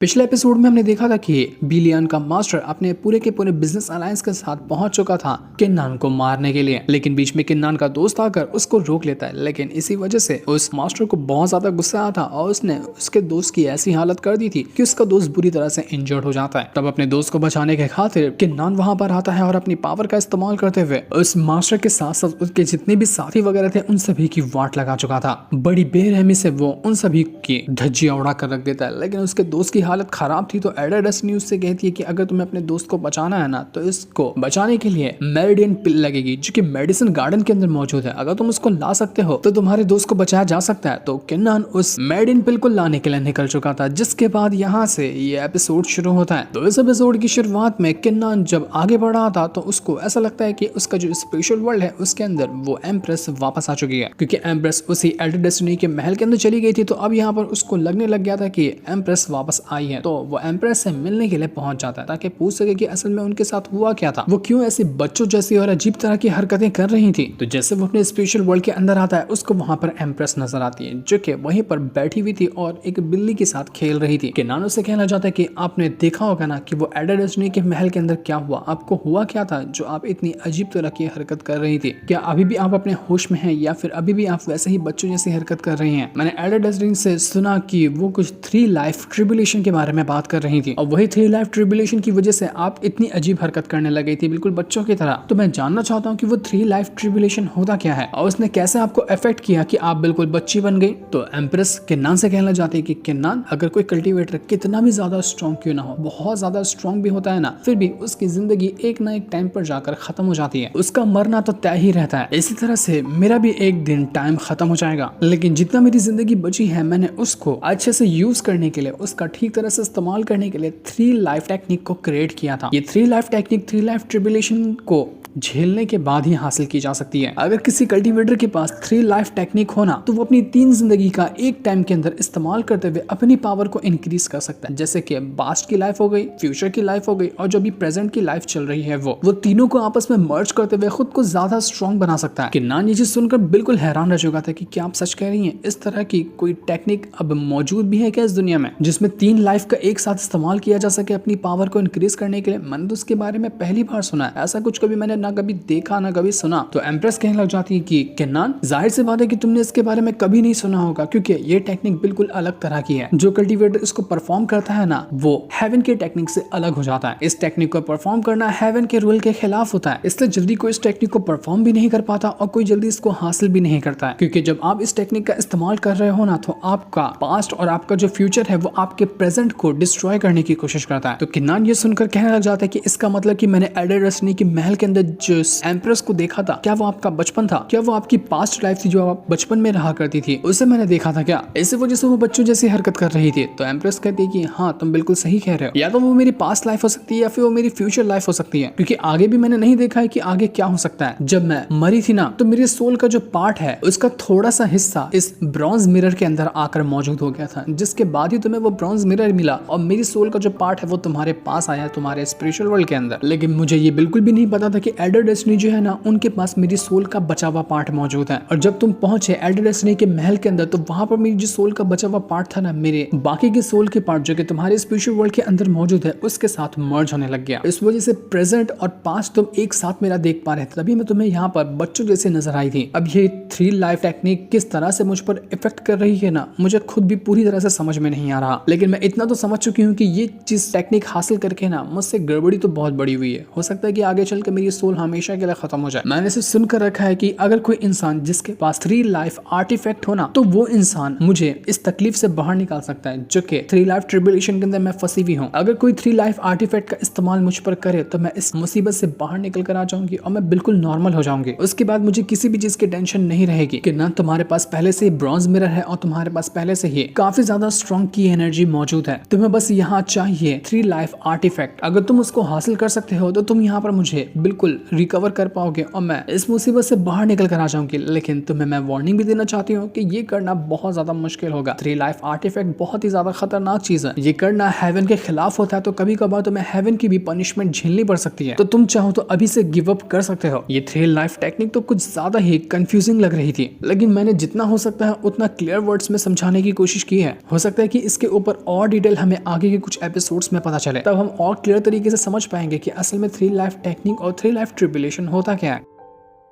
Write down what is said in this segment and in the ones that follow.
पिछले एपिसोड में हमने देखा था कि बिलियन का मास्टर अपने पूरे के पूरे बिजनेस अलायंस के साथ पहुंच चुका था किन्नान को मारने के लिए। लेकिन बीच में किन्नान का दोस्त आकर उसको रोक लेता है। लेकिन इसी वजह से उस मास्टर को बहुत ज्यादा गुस्सा आया था और उसने उसके दोस्त की ऐसी हालत कर दी थी कि उसका दोस्त बुरी तरह से इंजर्ड हो जाता है। तब अपने दोस्त को बचाने के खातिर किन्नान वहां पर आता है और अपनी पावर का इस्तेमाल करते हुए उस मास्टर के साथ साथ उसके जितने भी साथी वगैरह थे उन सभी की वाट लगा चुका था। बड़ी बेरहमी से वो उन सभी की धज्जियां उड़ा कर रख देता है। लेकिन उसके दोस्त की हालत खराब थी तो एडा डेस्टिनी उससे कहती है कि अगर तुम्हें अपने दोस्त को बचाना है ना तो इसको बचाने के लिए मेरिडियन पिल लगेगी जो कि मेडिसिन गार्डन के अंदर मौजूद है। अगर तुम उसको ला सकते हो तो तुम्हारे दोस्त को बचाया जा सकता है। तो किन्नान उस मेरिडियन पिल को लाने के लिए निकल चुका था, जिसके बाद यहाँ से ये एपिसोड शुरू होता है। तो इस एपिसोड की शुरुआत में किन्नान जब आगे बढ़ा था तो उसको ऐसा लगता है कि उसका जो स्पेशल वर्ल्ड है उसके अंदर वो एम्प्रेस वापस आ चुकी है, क्योंकि एम्प्रेस उसी एडा डेस्टिनी के महल के अंदर चली गई थी। तो अब यहाँ पर उसको लगने लग गया था कि एम्प्रेस वापस आई है, तो वो एम्प्रेस से मिलने के लिए पहुंच जाता है ताकि पूछ सके कि असल में उनके साथ हुआ क्या था, वो क्यों ऐसी बच्चों जैसी और अजीब तरह की हरकतें कर रही थी। तो जैसे वो अपने स्पेशल वर्ल्ड के अंदर आता है उसको वहां पर एम्प्रेस नजर आती है जो कि वहीं पर बैठी हुई थी और एक बिल्ली के साथ खेल रही थी। किन्नान उससे कहना चाहता है कि आपने देखा होगा ना कि वो एडा डेस्टिनी के महल के अंदर क्या हुआ, आपको हुआ क्या था जो आप इतनी अजीब तरह की हरकत कर रही थी। क्या अभी भी आप अपने होश में हैं या फिर अभी भी आप वैसे ही बच्चों जैसी हरकत कर रही हैं। मैंने एडा डेस्टिनी से सुना कि वो कुछ 3 लाइफ ट्रिब्यूलेशन के बारे में बात कर रही थी और वही 3 लाइफ ट्रिब्यूलेशन की वजह से आप इतनी अजीब हरकत करने लगी थी बिल्कुल बच्चों की तरह। तो मैं जानना चाहता हूँ कि वो 3 लाइफ ट्रिब्यूलेशन होता क्या है और उसने कैसे आपको अफेक्ट किया कि आप बिल्कुल बच्ची बन गई। तो एम्प्रेस किन्नान से कहना चाहती है कि किन्नान, अगर कोई कल्टीवेटर कितना भी ज्यादा स्ट्रॉन्ग क्यों ना हो, बहुत ज्यादा स्ट्रॉन्ग भी होता है ना, फिर भी उसकी जिंदगी एक ना एक टाइम पर जाकर खत्म हो जाती है, उसका मरना तो तय ही रहता है। इसी तरह से मेरा भी एक दिन टाइम खत्म हो जाएगा, लेकिन जितना मेरी जिंदगी बची है मैंने उसको अच्छे से यूज करने के लिए, उसका ठीक तरह से इस्तेमाल करने के लिए 3 लाइफ टेक्निक को क्रिएट किया था। ये 3 लाइफ टेक्निक 3 लाइफ ट्रिब्यूलेशन को झेलने के बाद ही हासिल की जा सकती है। अगर किसी कल्टीवेटर के पास 3 लाइफ टेक्निक होना तो वो अपनी 3 जिंदगी का एक टाइम के अंदर इस्तेमाल करते हुए अपनी पावर को इंक्रीज कर सकता है, जैसे कि पास्ट की लाइफ हो गई, फ्यूचर की लाइफ हो गई और जो भी प्रेजेंट की लाइफ चल रही है वो तीनों को आपस में मर्ज करते हुए खुद को ज्यादा स्ट्रॉन्ग बना सकता है। किन्नान ये चीज सुनकर बिल्कुल हैरान रह चुका था कि क्या आप सच कह रही हैं, इस तरह की कोई टेक्निक अब मौजूद भी है क्या इस दुनिया में जिसमें 3 लाइफ का एक साथ इस्तेमाल किया जा सके अपनी पावर को इंक्रीज करने के लिए। मैंने तो उसके बारे में पहली बार सुना है, ऐसा कुछ कभी मैंने ना कभी देखा ना कभी सुना। तो एम्प्रेस कहने लग जाती है कि किन्नान, जाहिर सी बात है कि तुमने इसके बारे में कभी नहीं सुना होगा क्योंकि ये टेक्निक बिल्कुल अलग तरह की है। जो कल्टीवेटर इसको परफॉर्म करता है ना वो हेवन के टेक्निक से अलग हो जाता है। इस टेक्निक को परफॉर्म करना हेवन के रूल के खिलाफ होता है, इसलिए जल्दी कोई इस टेक्निक को परफॉर्म भी नहीं कर पाता और कोई जल्दी इसको हासिल भी नहीं करता है, क्योंकि जब आप इस टेक्निक का इस्तेमाल कर रहे हो ना तो आपका पास्ट और आपका जो फ्यूचर है वो आपके प्रेजेंट को डिस्ट्रॉय करने की कोशिश करता है। तो किन्नान ये सुनकर कहने लग जाता है कि इसका मतलब कि मैंने एडा डेस्टिनी के महल के अंदर जो एम्प्रेस को देखा था, क्या वो आपका बचपन था, क्या वो आपकी पास्ट लाइफ थी जो आप बचपन में रहा करती थी, उसे मैंने देखा था क्या, इसी वजह से वो बच्चों जैसी हरकत कर रही थी। तो एम्प्रेस कहती है कि हाँ तुम बिल्कुल सही कह रहे हो, या तो वो मेरी पास्ट लाइफ हो सकती है या फिर वो मेरी फ्यूचर लाइफ हो सकती है, क्योंकि आगे भी मैंने नहीं देखा है कि आगे क्या हो सकता है। जब मैं मरी थी ना तो मेरे सोल का जो पार्ट है उसका थोड़ा सा हिस्सा इस ब्रॉन्ज मिरर के अंदर आकर मौजूद हो गया था, जिसके बाद ही तुम्हें वो ब्रॉन्ज मिरर मिला और मेरी सोल का जो पार्ट है वो तुम्हारे पास आया, तुम्हारे स्पिरिचुअल वर्ल्ड के अंदर। लेकिन मुझे ये बिल्कुल भी नहीं पता था कि एडा डेस्टिनी जो है ना उनके पास मेरी सोल का बचा हुआ पार्ट मौजूद है। और जब तुम पहुंचे एडा डेस्टिनी के महल के अंदर तो वहां पर मेरी जो सोल का बचा हुआ पार्ट था ना, मेरे बाकी के सोल के पार्ट जो कि तुम्हारे स्पिरिचुअल वर्ल्ड के अंदर मौजूद है उसके साथ मर्ज होने लग गया। इस वजह से प्रेजेंट और पास्ट तुम एक साथ मेरा देख पा रहे थे, तभी मैं तुम्हें यहाँ पर बच्चों जैसे नजर आई थी। अब ये 3 लाइफ टेक्निक किस तरह से मुझ पर इफेक्ट कर रही है ना मुझे खुद भी पूरी तरह से समझ में नहीं आ रहा, लेकिन मैं इतना तो समझ चुकी हूँ कि ये चीज टेक्निक हासिल करके ना मुझसे गड़बड़ी तो बहुत बड़ी हुई है। हो सकता है कि आगे चल के मेरी सोल हमेशा के लिए खत्म हो जाए। मैंने इसे सुनकर रखा है कि अगर कोई इंसान जिसके पास 3 लाइफ आर्टिफैक्ट होना तो वो इंसान मुझे इस तकलीफ से बाहर निकाल सकता है जो कि 3 लाइफ ट्रिब्यूलेशन के अंदर मैं फंसी हुई हूँ। अगर कोई 3 लाइफ आर्टिफैक्ट का इस्तेमाल मुझ पर करे तो मैं इस मुसीबत से बाहर निकल कर आ जाऊंगी और मैं बिल्कुल नॉर्मल हो जाऊंगी। उसके बाद मुझे किसी भी चीज की टेंशन नहीं रहेगी कि ना तुम्हारे पास पहले से ब्रॉन्ज मिरर है और तुम्हारे पास पहले से ही काफी ज्यादा स्ट्रॉन्ग की एनर्जी मौजूद है। तुम्हें बस यहाँ चाहिए 3 लाइफ आर्टिफैक्ट। अगर तुम उसको हासिल कर सकते हो तो तुम यहाँ पर मुझे बिल्कुल रिकवर कर पाओगे और मैं इस मुसीबत से बाहर निकल कर आ जाऊंगी। लेकिन तुम्हें मैं वार्निंग भी देना चाहती हूँ कि ये करना बहुत ज्यादा मुश्किल होगा। 3 लाइफ आर्टिफैक्ट बहुत ही ज्यादा खतरनाक चीज है। ये करना हेवन के खिलाफ होता है, तो कभी कभार तुम्हें हेवन की भी पनिशमेंट झेलनी पड़ सकती है। तो तुम चाहो तो अभी से गिव अप कर सकते हो। ये 3 लाइफ टेक्निक तो कुछ ज्यादा ही कंफ्यूजिंग लग रही थी, लेकिन मैंने जितना हो सकता है उतना क्लियर वर्ड्स में समझाने की कोशिश की है। हो सकता है कि इसके ऊपर और डिटेल हमें आगे के कुछ एपिसोड्स में पता चले, तब हम और क्लियर तरीके से समझ पाएंगे कि असल में 3 लाइफ टेक्निक और 3 लाइफ ट्रिब्यूलेशन होता क्या है।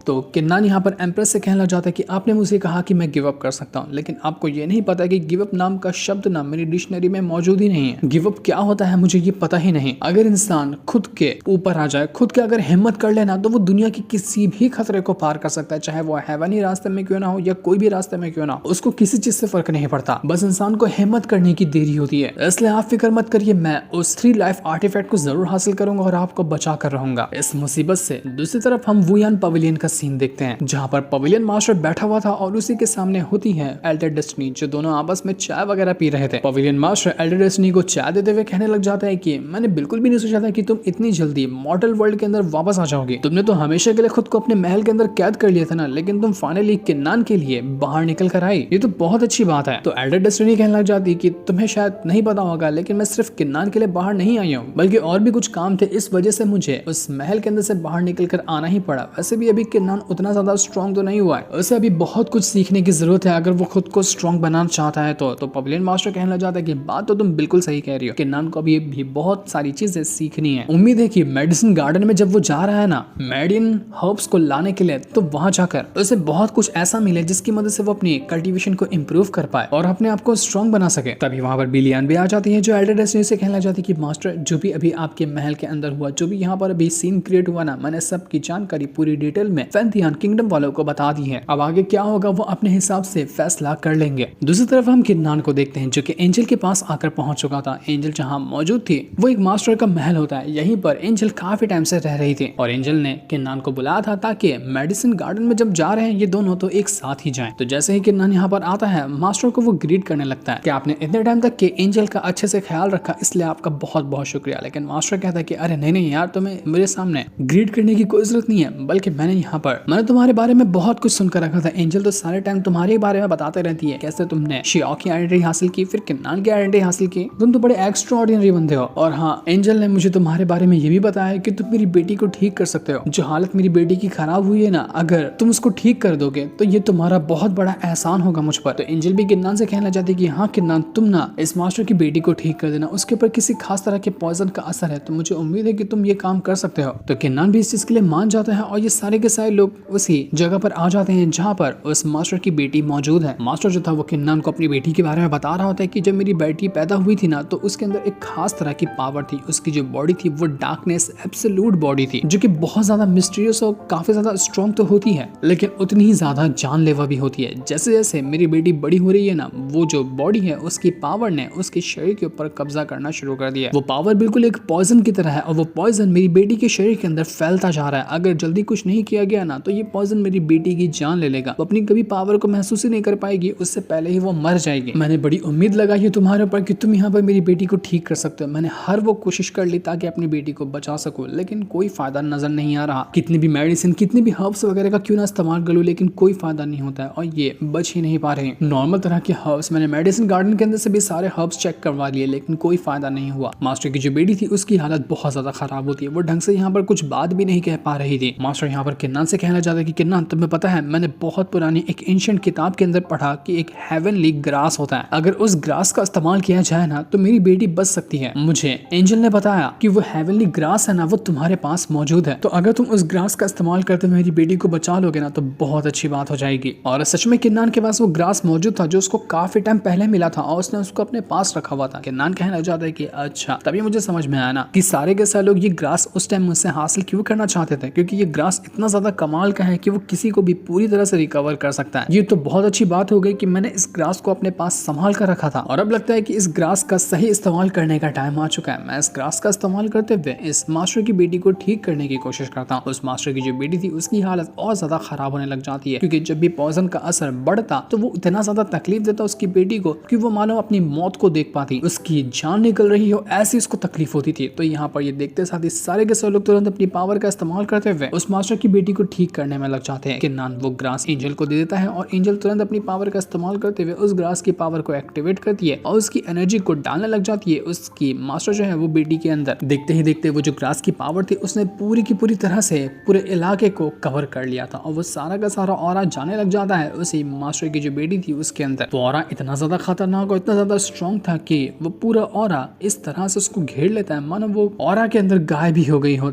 तो किन्नान यहाँ पर एम्प्रेस से कहना चाहता है कि आपने मुझे कहा कि मैं गिव अप कर सकता हूँ, लेकिन आपको ये नहीं पता कि गिव अप नाम का शब्द ना मेरी डिक्शनरी में मौजूद ही नहीं है। गिव अप क्या होता है मुझे ये पता ही नहीं। अगर इंसान खुद के ऊपर आ जाए, खुद के अगर हिम्मत कर लेना, तो वो दुनिया की किसी भी खतरे को पार कर सकता है, चाहे वो हेवनी रास्ते में क्यों ना हो या कोई भी रास्ते में क्यों ना हो। उसको किसी चीज से फर्क नहीं पड़ता, बस इंसान को हिम्मत करने की देरी होती है। इसलिए आप फिक्र मत करिए, मैं उस 3 लाइफ आर्टिफैक्ट को जरूर हासिल करूंगा और आपको बचा कर रहूंगा इस मुसीबत से। दूसरी तरफ हम वुयान पवेलियन का सीन देखते हैं, जहां पर पवेलियन मास्टर बैठा हुआ था और उसी के सामने होती है एल्डर डेस्टिनी, जो दोनों आपस में चाय वगैरह पी रहे थे। पवेलियन मास्टर एल्डर डेस्टिनी को चाय देते हुए कहने लग जाता है कि मैंने बिल्कुल भी नहीं सोचा था कि तुम इतनी जल्दी मॉर्टल वर्ल्ड के अंदर वापस आ जाओगी। तुमने तो हमेशा के लिए खुद को अपने महल के अंदर कैद कर लिया था ना, लेकिन तुम फाइनली किन्नान के लिए बाहर निकल कर आई, ये तो बहुत अच्छी बात है। तो एल्डर डेस्टिनी कहने लग जाती कि तुम्हें शायद नहीं पता होगा, लेकिन मैं सिर्फ किन्नान के लिए बाहर नहीं आई हूँ, बल्कि और भी कुछ काम थे, इस वजह से मुझे उस महल के अंदर से बाहर निकल कर आना ही पड़ा। वैसे भी अभी किन्नान उतना ज्यादा स्ट्रॉन्ग तो नहीं हुआ है, उसे अभी बहुत कुछ सीखने की जरूरत है अगर वो खुद को स्ट्रॉन्ग बनाना चाहता है। तो पवेलियन मास्टर कहने लग जाता है कि बात तो तुम बिल्कुल सही कह रही हो, किन्नान को अभी भी बहुत सारी चीजें सीखनी है। उम्मीद है कि मेडिसिन गार्डन में जब वो जा रहा है ना मेडियन हर्ब्स को लाने के लिए, तो वहां जाकर उसे बहुत कुछ ऐसा मिले जिसकी मदद से वो अपनी कल्टीवेशन को इम्प्रूव कर पाए और अपने आप को स्ट्रॉन्ग बना सके। तभी वहां पर बिलियन भी आ जाती है, जो एल्डर डेस्टिनी से कहने लग जाती है कि मास्टर, जो भी अभी आपके महल के अंदर हुआ, जो भी यहाँ पर अभी सीन क्रिएट हुआ ना, मैंने सबकी जानकारी पूरी डिटेल में फैंथियान किंगडम वालों को बता दी है। अब आगे क्या होगा वो अपने हिसाब से फैसला कर लेंगे। दूसरी तरफ हम किन्नान को देखते हैं, जो कि एंजल के पास आकर पहुंच चुका था। एंजल जहां मौजूद थी वो एक मास्टर का महल होता है, यहीं पर एंजल काफी टाइम से रह रही थी और एंजल ने किन्नान को बुलाया था ताकि मेडिसिन गार्डन में जब जा रहे हैं ये दोनों तो एक साथ ही जाएं। तो जैसे ही किन्नान यहाँ पर आता है, मास्टर को वो ग्रीट करने लगता है कि आपने इतने टाइम तक के एंजल का अच्छे से ख्याल रखा, इसलिए आपका बहुत बहुत शुक्रिया। लेकिन मास्टर कहता है कि अरे नहीं नहीं यार, तुम्हें मेरे सामने ग्रीट करने की कोई जरूरत नहीं है, बल्कि मैंने तुम्हारे बारे में बहुत कुछ सुनकर रखा था। एंजल तो सारे टाइम तुम्हारे बारे में बताते रहती है, कैसे तुमने शियाओ की आइडेंटिटी हासिल की, फिर किन्नान की आइडेंटिटी हासिल की, तुम तो बड़े एक्स्ट्रा ऑर्डिनरी बंदे हो। और हाँ, एंजल ने मुझे तुम्हारे बारे में ये भी बताया कि तुम मेरी बेटी को ठीक कर सकते हो। जो हालत मेरी बेटी की खराब हुई है ना, अगर तुम उसको ठीक कर दोगे तो ये तुम्हारा बहुत बड़ा एहसान होगा मुझ पर। तो एंजल भी किन्नान से कहना चाहती है कि हाँ किन्नान, तुम ना इस मास्टर की बेटी को ठीक कर देना, उसके ऊपर किसी खास तरह के पॉइजन का असर है, तो मुझे उम्मीद है कि तुम ये काम कर सकते हो। तो किन्नान भी इस चीज के लिए मान जाता है और ये सारे के सारे लोग उसी जगह पर आ जाते हैं जहाँ पर उस मास्टर की बेटी मौजूद है। मास्टर जो था वो किन्नान को अपनी बेटी के बारे में बता रहा होता है कि जब मेरी बेटी पैदा हुई थी ना, तो उसके अंदर एक खास तरह की पावर थी। उसकी जो बॉडी थी वो डार्कनेस एब्सोल्यूट बॉडी थी, जो कि बहुत ज्यादा मिस्टीरियस और काफी ज्यादा स्ट्रॉन्ग तो होती है, लेकिन उतनी ही ज्यादा जानलेवा भी होती है। जैसे जैसे मेरी बेटी बड़ी हो रही है ना, वो जो बॉडी है उसकी पावर ने उसके शरीर के ऊपर कब्जा करना शुरू कर दिया। वो पावर बिल्कुल एक पॉइजन की तरह है और वो पॉइजन मेरी बेटी के शरीर के अंदर फैलता जा रहा है। अगर जल्दी कुछ नहीं किया गया ना, तो ये पॉइजन मेरी बेटी की जान ले लेगा। वो अपनी कभी पावर को महसूस ही नहीं कर पाएगी, उससे पहले ही वो मर जाएगी। मैंने बड़ी उम्मीद लगाई है तुम्हारे ऊपर कि तुम यहाँ पर मेरी बेटी को ठीक कर सकते हो। मैंने हर वो कोशिश कर ली ताकि अपनी बेटी को बचा सकूं, लेकिन कोई फायदा नजर नहीं आ रहा। कितनी भी मेडिसिन, कितनी भी हर्ब्स वगैरह का क्यों ना इस्तेमाल कर लूं, लेकिन कोई फायदा नहीं होता है और ये बच ही नहीं पा रहे। नॉर्मल तरह के हर्ब्स, मैंने मेडिसिन गार्डन के अंदर से भी सारे हर्ब्स चेक करवा लिए, लेकिन कोई फायदा नहीं हुआ। मास्टर की जो बेटी थी उसकी हालत बहुत ज्यादा खराब होती है, वो ढंग से यहाँ पर कुछ बात भी नहीं कह पा रही थी। मास्टर यहाँ पर किन्नान से कहना चाहता है कि किन्नान, तुम्हें पता है मैंने बहुत पुरानी एक एंशिएंट किताब के अंदर पढ़ा कि एक हेवनली ग्रास होता है, अगर उस ग्रास का इस्तेमाल किया जाए ना तो मेरी बेटी बच सकती है। मुझे एंजल ने बताया कि वो हेवनली ग्रास है ना, वो तुम्हारे पास मौजूद है, तो अगर तुम उस ग्रास का इस्तेमाल करते हुए मेरी बेटी को बचा लोगे ना तो बहुत अच्छी बात हो जाएगी। और सच में किन्नान के पास वो ग्रास मौजूद था जो उसको काफी टाइम पहले मिला था और उसने उसको अपने पास रखा हुआ था। किन्नान कहने लग जाता है कि अच्छा, तभी मुझे समझ में आया ना कि सारे के सारे लोग ये ग्रास उस टाइम मुझसे हासिल क्यों करना चाहते थे, क्योंकि ये ग्रास इतना ज्यादा कमाल का है कि वो किसी को भी पूरी तरह से रिकवर कर सकता है। ये तो बहुत अच्छी बात हो गई कि मैंने इस ग्रास को अपने पास संभाल कर रखा था और अब लगता है कि इस ग्रास का सही इस्तेमाल करने का टाइम आ चुका है। मैं इस ग्रास का इस्तेमाल करते हुए इस मास्टर की बेटी को ठीक करने की कोशिश करता हूँ। उस मास्टर की जो बेटी थी उसकी हालत और ज्यादा खराब होने लग जाती है, क्योंकि जब भी पॉइजन का असर बढ़ता तो वो इतना ज्यादा तकलीफ देता उसकी बेटी को कि वो मानो अपनी मौत को देख पाती, उसकी जान निकल रही हो ऐसी उसको तकलीफ होती थी। तो यहाँ पर ये देखते साथ ही सारे के सारे लोग तुरंत अपनी पावर का इस्तेमाल करते हुए उस मास्टर की बेटी को ठीक करने में लग जाते हैं। किन्नान वो ग्रास एंजल को दे देता है और एंजल तुरंत अपनी पावर का इस्तेमाल करते हुए उस ग्रास की पावर को एक्टिवेट करती है और उसकी एनर्जी को डालने लग जाती है उसकी मास्टर जो है वो बेटी के अंदर। देखते ही देखते वो जो ग्रास की पावर थी उसने पूरी की पूरी तरह से पूरे इलाके को कवर कर लिया था और वो सारा का सारा ऑरा जाने लग जाता है उसी मास्टर की जो बेटी थी उसके अंदर। वो ऑरा इतना ज्यादा खतरनाक और इतना ज्यादा स्ट्रॉन्ग था कि वो पूरा ऑरा इस तरह से उसको घेर लेता है मानो वो ऑरा के अंदर गायब ही हो गई हो।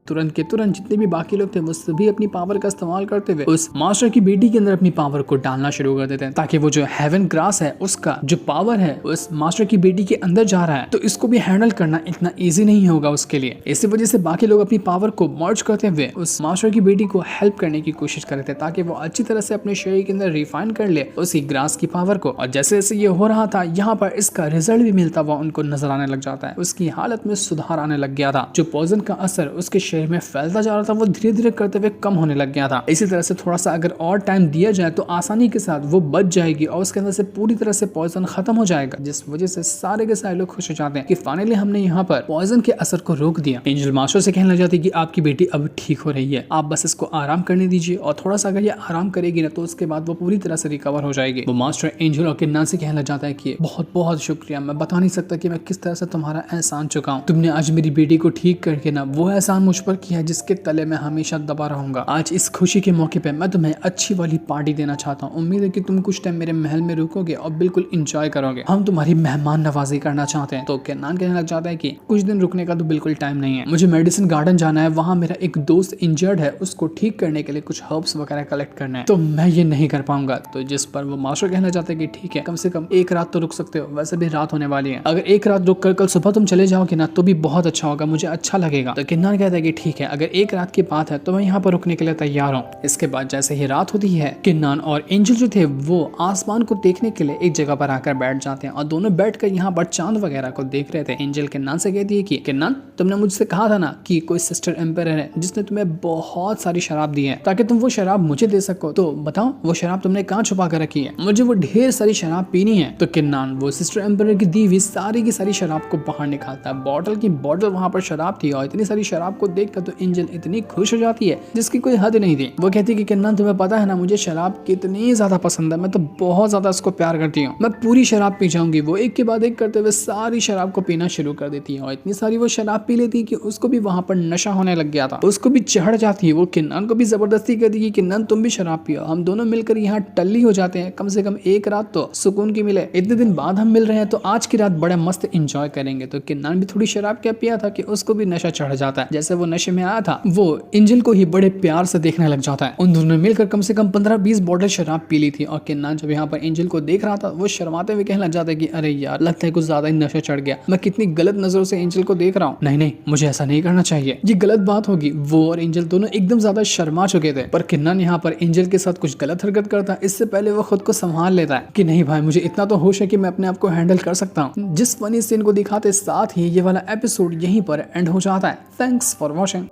तुरंत के तुरंत जितने भी बाकी लोग थे वो सभी अपनी पावर का इस्तेमाल करते हुए उस मास्टर की बेटी के अंदर अपनी पावर को डालना शुरू कर देते हैं, ताकि वो जो हेवन ग्रास है उसका जो पावर है उस मास्टर की बेटी के अंदर जा रहा है तो इसको भी हैंडल करना इतना इजी नहीं होगा उसके लिए। इसी वजह से बाकी लोग अपनी पावर को मर्ज करते हुए उस मास्टर की बेटी को हेल्प करने की कोशिश करते थे, ताकि वो अच्छी तरह से अपने शरीर के अंदर रिफाइन कर ले उसी ग्रास की पावर को। और जैसे जैसे ये हो रहा था यहाँ पर इसका रिजल्ट भी मिलता हुआ उनको नजर आने लग जाता है। उसकी हालत में सुधार आने लग गया था, जो पॉइजन का असर उसके शरीर में फैलता जा रहा था वो धीरे धीरे करते हुए कम होने लग गया था। इसी तरह से थोड़ा सा अगर और टाइम दिया जाए तो आसानी के साथ वो बच जाएगी और उसके अंदर से पूरी तरह से पॉइजन खत्म हो जाएगा, जिस वजह से सारे के सारे लोग खुश हो जाते हैं कि फाइनली हमने यहाँ पर पॉइजन के असर को रोक दिया। एंजल मास्टर से कहने लग जाती है कि आपकी बेटी अब ठीक हो रही है, आप बस इसको आराम करने दीजिए और थोड़ा सा अगर ये आराम करेगी ना तो उसके बाद वो पूरी तरह से रिकवर हो जाएगी। वो मास्टर एंजल और किन्नान से कहने लग जाता है कि बहुत बहुत शुक्रिया, मैं बता नहीं सकता कि मैं किस तरह से तुम्हारा एहसान चुकाऊं। तुमने आज मेरी बेटी को ठीक करके ना वो एहसान मुझ पर किया जिसके तले में हमेशा दबा रहूंगा। आज इस खुशी के मौके पे मैं तुम्हें अच्छी वाली पार्टी देना चाहता हूँ। उम्मीद है कि तुम कुछ टाइम मेरे महल में रुकोगे और बिल्कुल इंजॉय करोगे। हम तुम्हारी मेहमान नवाजी करना चाहते हैं। तो किन्नान कहने लग जाता है कि कुछ दिन रुकने का तो बिल्कुल टाइम नहीं है, मुझे मेडिसिन गार्डन जाना है, वहाँ मेरा एक दोस्त इंजर्ड है, उसको ठीक करने के लिए कुछ हर्ब्स वगैरह कलेक्ट करना है, तो मैं ये नहीं कर पाऊंगा। तो जिस पर वो मास्टर कहना चाहते हैं कि ठीक है, कम से कम एक रात तो रुक सकते हो, वैसे भी रात होने वाली है, अगर एक रात रुक कर कल सुबह तुम चले जाओगे ना तो भी बहुत अच्छा होगा, मुझे अच्छा लगेगा। तो किन्नान कहता है कि ठीक है, अगर एक रात की बात है तो मैं यहाँ पर रुकने के लिए तैयार हूँ। इसके बाद जैसे ही रात होती है किन्नान और एंजल जो थे वो आसमान को देखने के लिए एक जगह पर आकर बैठ जाते हैं और दोनों बैठकर यहाँ पर चांद वगैरह को देख रहे थे। एंजल किन्नान से कहती है कि किन्नान, तुमने मुझसे कहा था ना कि कोई सिस्टर एम्पायर है जिसने तुम्हें बहुत सारी शराब दी है ताकि तुम वो शराब मुझे दे सको, तो बताओ वो शराब तुमने कहाँ छुपा कर रखी है, मुझे वो ढेर सारी शराब पीनी है। तो किन्नान वो सिस्टर एम्पायर की दी हुई सारी की सारी शराब को बाहर निकालता है। बॉटल की बॉटल वहां पर शराब थी और इतनी सारी शराब को देखकर तो एंजल इतनी खुश हो जाती है जिसकी कोई हद नहीं थी। वो कहती है कि किन्नान, तुम्हें पता है ना मुझे शराब कितनी ज्यादा पसंद है, मैं तो बहुत ज्यादा इसको प्यार करती हूँ, मैं पूरी शराब पी जाऊंगी। वो एक के बाद एक करते हुए सारी शराब को पीना शुरू कर देती है और इतनी सारी वो शराब पी लेती है कि उसको भी वहां पर नशा होने लग गया था, उसको भी चढ़ जाती है। वो किन्नान को भी जबरदस्ती कहती है कि किन्नान तुम भी शराब पियो, हम दोनों मिलकर यहाँ टल्ली हो जाते हैं, कम से कम एक रात तो सुकून की मिले, इतने दिन बाद हम मिल रहे हैं तो आज की रात बड़ा मस्त एंजॉय करेंगे। तो किन्नान भी थोड़ी शराब क्या पिया था कि उसको भी नशा चढ़ जाता है। जैसे वो नशे में आया था वो एंजल को ही बड़े प्यार से देखने लग जाता है। उन दोनों ने मिलकर कम से कम 15-20 बॉटल शराब पी ली थी और किन्नान जब यहाँ पर एंजल को देख रहा था वो शर्माते हुए कहने लग जाता है कि अरे यार, लगता है कुछ ज्यादा ही नशा चढ़ गया, मैं कितनी गलत नजरों से एंजल को देख रहा हूँ, नहीं नहीं मुझे ऐसा नहीं करना चाहिए, ये गलत बात होगी। वो और एंजल दोनों एकदम ज्यादा शर्मा चुके थे, पर किन्नान यहाँ पर एंजल के साथ कुछ गलत हरकत करता है इससे पहले वो खुद को संभाल लेता है कि नहीं भाई, मुझे इतना तो होश है कि मैं अपने आप को हैंडल कर सकता हूँ। जिस फनी सीन को दिखाते साथ ही ये वाला एपिसोड यहीं पर एंड हो जाता है। Thanks for watching.